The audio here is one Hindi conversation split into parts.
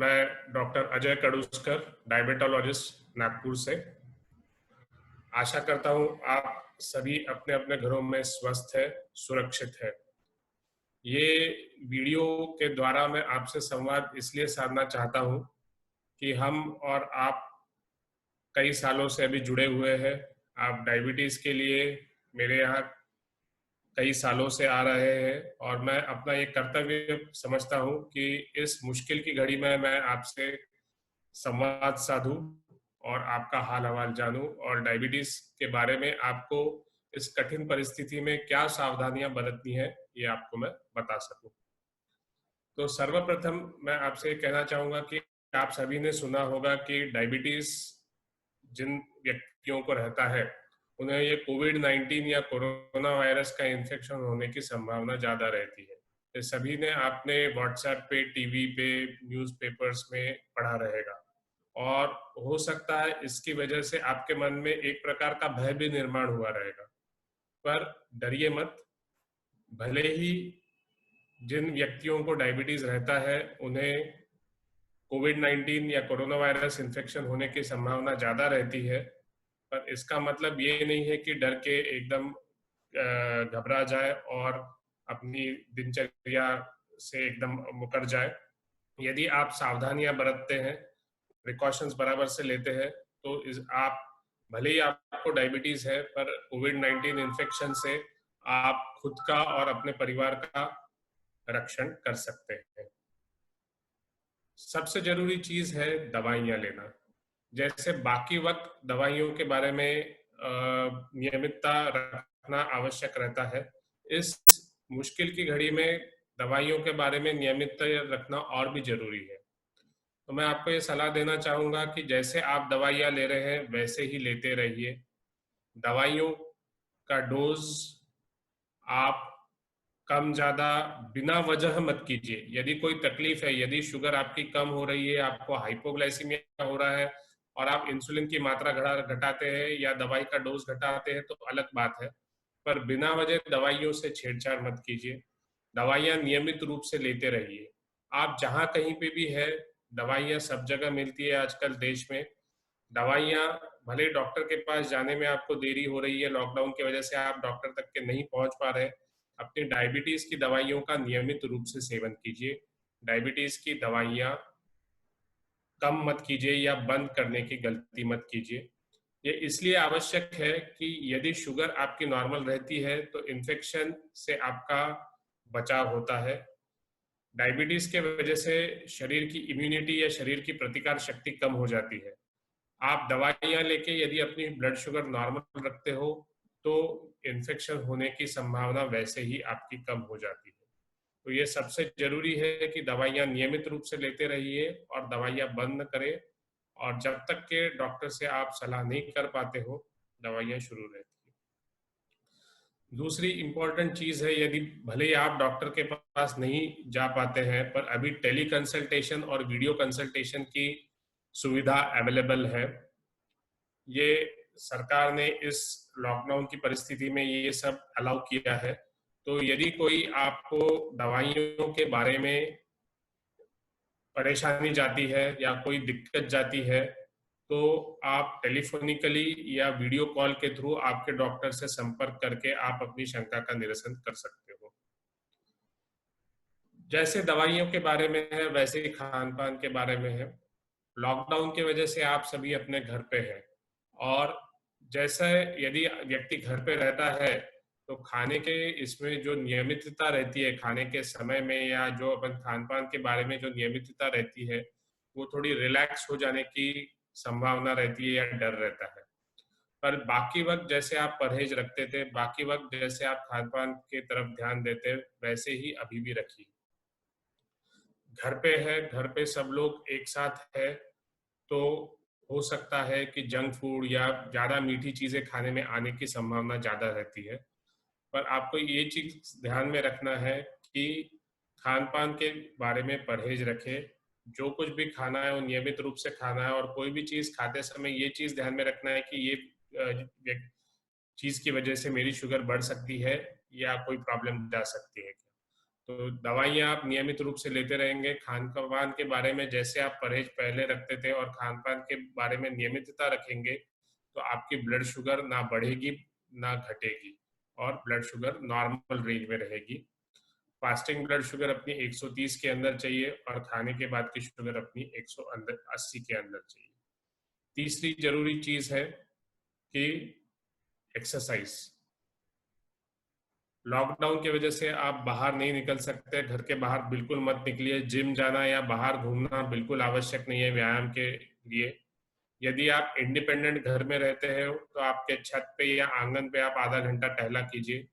मैं डॉक्टर अजय कड़ूसकर, डायबिटोलॉजिस्ट, नागपुर से। आशा करता हूँ आप सभी अपने अपने घरों में स्वस्थ है, सुरक्षित है। ये वीडियो के द्वारा मैं आपसे संवाद इसलिए साधना चाहता हूँ कि हम और आप कई सालों से अभी जुड़े हुए हैं। आप डायबिटीज़ के लिए मेरे यहाँ कई सालों से आ रहे हैं और मैं अपना ये कर्तव्य समझता हूँ कि इस मुश्किल की घड़ी में मैं आपसे संवाद साधूं और आपका हाल हवाल जानूं और डायबिटीज के बारे में आपको इस कठिन परिस्थिति में क्या सावधानियां बरतनी है ये आपको मैं बता सकूं। तो सर्वप्रथम मैं आपसे कहना चाहूंगा कि आप सभी ने सुना होगा कि डायबिटीज जिन व्यक्तियों को रहता है उन्हें ये कोविड-19 या कोरोना वायरस का इन्फेक्शन होने की संभावना ज्यादा रहती है। ये सभी ने आपने व्हाट्सएप पे, टीवी पे, न्यूज़पेपर्स में पढ़ा रहेगा और हो सकता है इसकी वजह से आपके मन में एक प्रकार का भय भी निर्माण हुआ रहेगा। पर डरिए मत। भले ही जिन व्यक्तियों को डायबिटीज रहता है उन्हें कोविड-19 या कोरोना वायरस इन्फेक्शन होने की संभावना ज्यादा रहती है, पर इसका मतलब ये नहीं है कि डर के एकदम घबरा जाए और अपनी दिनचर्या से एकदम मुकर जाए। यदि आप सावधानियां बरतते हैं, प्रिकॉशंस बराबर से लेते हैं, तो आप भले ही आपको डायबिटीज है पर कोविड-19 इन्फेक्शन से आप खुद का और अपने परिवार का रक्षण कर सकते हैं। सबसे जरूरी चीज है दवाइयां लेना। जैसे बाकी वक्त दवाइयों के बारे में नियमितता रखना आवश्यक रहता है, इस मुश्किल की घड़ी में दवाइयों के बारे में नियमितता रखना और भी जरूरी है। तो मैं आपको ये सलाह देना चाहूंगा कि जैसे आप दवाइयाँ ले रहे हैं वैसे ही लेते रहिए। दवाइयों का डोज आप कम ज्यादा बिना वजह मत कीजिए। यदि कोई तकलीफ है, यदि शुगर आपकी कम हो रही है, आपको हाइपोग्लाइसीमिया हो रहा है और आप इंसुलिन की मात्रा घटाते हैं या दवाई का डोज घटाते हैं तो अलग बात है, पर बिना वजह दवाइयों से छेड़छाड़ मत कीजिए। दवाइयाँ नियमित रूप से लेते रहिए। आप जहाँ कहीं पे भी है, दवाइयाँ सब जगह मिलती है आजकल देश में। दवाइयाँ भले डॉक्टर के पास जाने में आपको देरी हो रही है, लॉकडाउन की वजह से आप डॉक्टर तक के नहीं पहुंच पा रहे, अपनी डायबिटीज की दवाइयों का नियमित रूप से सेवन कीजिए। डायबिटीज की दवाइयाँ कम मत कीजिए या बंद करने की गलती मत कीजिए। ये इसलिए आवश्यक है कि यदि शुगर आपकी नॉर्मल रहती है तो इन्फेक्शन से आपका बचाव होता है। डायबिटीज के वजह से शरीर की इम्यूनिटी या शरीर की प्रतिकार शक्ति कम हो जाती है। आप दवाइयाँ लेके यदि अपनी ब्लड शुगर नॉर्मल रखते हो तो इन्फेक्शन होने की संभावना वैसे ही आपकी कम हो जाती है। तो ये सबसे जरूरी है कि दवाइयाँ नियमित रूप से लेते रहिए और दवाइयाँ बंद न करें, और जब तक के डॉक्टर से आप सलाह नहीं कर पाते हो दवाइयाँ शुरू रहती है। दूसरी इम्पोर्टेंट चीज है, यदि भले ही आप डॉक्टर के पास नहीं जा पाते हैं पर अभी टेली कंसल्टेशन और वीडियो कंसल्टेशन की सुविधा अवेलेबल है। ये सरकार ने इस लॉकडाउन की परिस्थिति में ये सब अलाउ किया है। तो यदि कोई आपको दवाइयों के बारे में परेशानी जाती है या कोई दिक्कत जाती है तो आप टेलीफोनिकली या वीडियो कॉल के थ्रू आपके डॉक्टर से संपर्क करके आप अपनी शंका का निरसन कर सकते हो। जैसे दवाइयों के बारे में है वैसे ही खान पान के बारे में है। लॉकडाउन की वजह से आप सभी अपने घर पे हैं और जैसे यदि व्यक्ति घर पे रहता है तो खाने के इसमें जो नियमितता रहती है खाने के समय में या जो अपन खान पान के बारे में जो नियमितता रहती है वो थोड़ी रिलैक्स हो जाने की संभावना रहती है या डर रहता है। पर बाकी वक्त जैसे आप परहेज रखते थे, बाकी वक्त जैसे आप खान पान की तरफ ध्यान देते वैसे ही अभी भी रखिए। घर पे है, घर पे सब लोग एक साथ है तो हो सकता है कि जंक फूड या ज्यादा मीठी चीजें खाने में आने की संभावना ज्यादा रहती है। पर आपको ये चीज ध्यान में रखना है कि खान पान के बारे में परहेज रखें। जो कुछ भी खाना है वो नियमित रूप से खाना है और कोई भी चीज खाते समय ये चीज ध्यान में रखना है कि ये चीज की वजह से मेरी शुगर बढ़ सकती है या कोई प्रॉब्लम जा सकती है। तो दवाइयाँ आप नियमित रूप से लेते रहेंगे। खान पान के बारे में जैसे आप परहेज पहले रखते थे और खान पान के बारे में नियमितता रखेंगे, तो आपकी ब्लड शुगर ना बढ़ेगी ना घटेगी और ब्लड शुगर नॉर्मल रेंज में रहेगी। फास्टिंग ब्लड शुगर अपनी 130 के अंदर चाहिए और खाने के बाद की शुगर अपनी 180 के अंदर चाहिए। तीसरी जरूरी चीज है कि एक्सरसाइज। लॉकडाउन की वजह से आप बाहर नहीं निकल सकते, घर के बाहर बिल्कुल मत निकलिए। जिम जाना या बाहर घूमना बिल्कुल आवश्यक नहीं है व्यायाम के लिए। यदि आप इंडिपेंडेंट घर में रहते हैं तो आपके छत पे या आंगन पे आप आधा घंटा टहला कीजिए।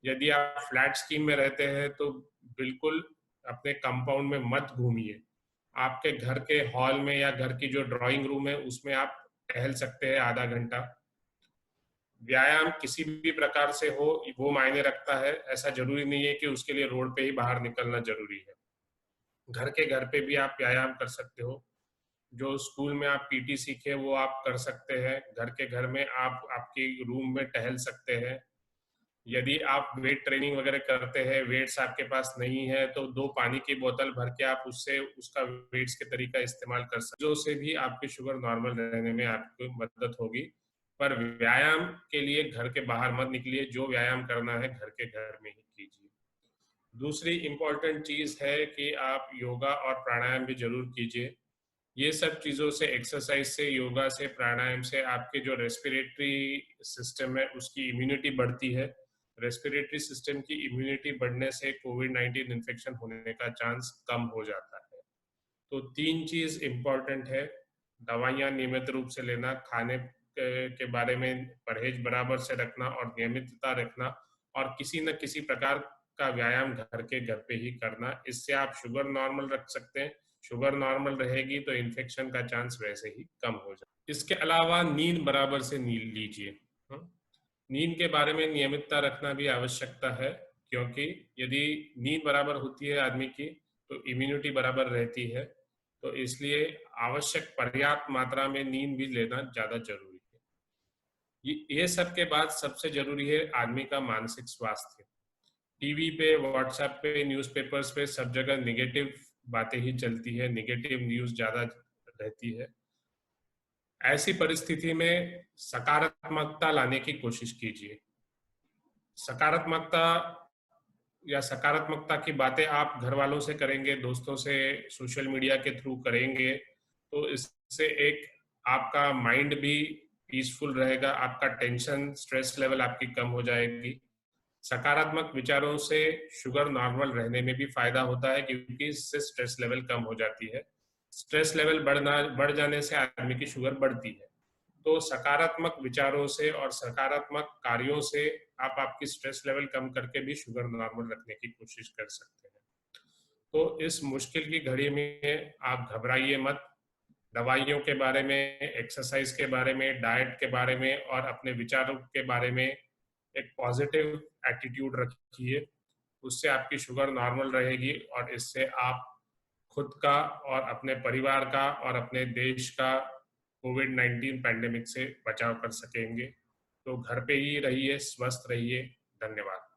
यदि आप फ्लैट स्कीम में रहते हैं तो बिल्कुल अपने कंपाउंड में मत घूमिए। आपके घर के हॉल में या घर की जो ड्राइंग रूम है उसमें आप टहल सकते हैं आधा घंटा। व्यायाम किसी भी प्रकार से हो वो मायने रखता है, ऐसा जरूरी नहीं है कि उसके लिए रोड पे ही बाहर निकलना जरूरी है। घर के घर पे भी आप व्यायाम कर सकते हो। जो स्कूल में आप पीटी सीखे वो आप कर सकते हैं। घर के घर में आप आपकी रूम में टहल सकते हैं। यदि आप वेट ट्रेनिंग वगैरह करते हैं, वेट्स आपके पास नहीं है, तो 2 पानी की बोतल भर के आप उससे उसका वेट्स के तरीका इस्तेमाल कर सकते हैं, जो से भी आपकी शुगर नॉर्मल रहने में आपको मदद होगी। पर व्यायाम के लिए घर के बाहर मत निकलिए, जो व्यायाम करना है घर के घर में ही कीजिए। दूसरी इम्पोर्टेंट चीज है कि आप योगा और प्राणायाम भी जरूर कीजिए। ये सब चीजों से, एक्सरसाइज से, योगा से, प्राणायाम से आपके जो रेस्पिरेटरी सिस्टम है उसकी इम्यूनिटी बढ़ती है। रेस्पिरेटरी सिस्टम की इम्यूनिटी बढ़ने से कोविड-19 इन्फेक्शन होने का चांस कम हो जाता है। तो 3 चीज इम्पोर्टेंट है। दवाइयाँ नियमित रूप से लेना, खाने के बारे में परहेज बराबर से रखना और नियमितता रखना, और किसी न किसी प्रकार का व्यायाम घर के घर पे ही करना। इससे आप शुगर नॉर्मल रख सकते हैं। शुगर नॉर्मल रहेगी तो इन्फेक्शन का चांस वैसे ही कम हो जाए। इसके अलावा नींद बराबर से नींद लीजिए। नींद के बारे में नियमितता रखना भी आवश्यकता है, क्योंकि यदि नींद बराबर होती है आदमी की तो इम्यूनिटी बराबर रहती है। तो इसलिए आवश्यक पर्याप्त मात्रा में नींद भी लेना ज्यादा जरूरी है। ये सब के बाद सबसे जरूरी है आदमी का मानसिक स्वास्थ्य। टीवी पे, व्हाट्सएप पे, न्यूज़पेपर्स पे सब जगह निगेटिव बातें ही चलती है, निगेटिव न्यूज ज्यादा रहती है। ऐसी परिस्थिति में सकारात्मकता लाने की कोशिश कीजिए। सकारात्मकता या सकारात्मकता की बातें आप घर वालों से करेंगे, दोस्तों से, सोशल मीडिया के थ्रू करेंगे, तो इससे एक आपका माइंड भी पीसफुल रहेगा, आपका टेंशन, स्ट्रेस लेवल आपकी कम हो जाएगी। सकारात्मक विचारों से शुगर नॉर्मल रहने में भी फायदा होता है, क्योंकि इससे स्ट्रेस लेवल कम हो जाती है। स्ट्रेस लेवल बढ़ जाने से आदमी की शुगर बढ़ती है। तो सकारात्मक विचारों से और सकारात्मक कार्यों से आप आपकी स्ट्रेस लेवल कम करके भी शुगर नॉर्मल रखने की कोशिश कर सकते हैं। तो इस मुश्किल की घड़ी में आप घबराइए मत। दवाइयों के बारे में, एक्सरसाइज के बारे में, डाइट के बारे में और अपने विचारों के बारे में एक पॉजिटिव एटीट्यूड रखिए। उससे आपकी शुगर नॉर्मल रहेगी और इससे आप खुद का और अपने परिवार का और अपने देश का कोविड-19 पैंडेमिक से बचाव कर सकेंगे। तो घर पे ही रहिए, स्वस्थ रहिए। धन्यवाद।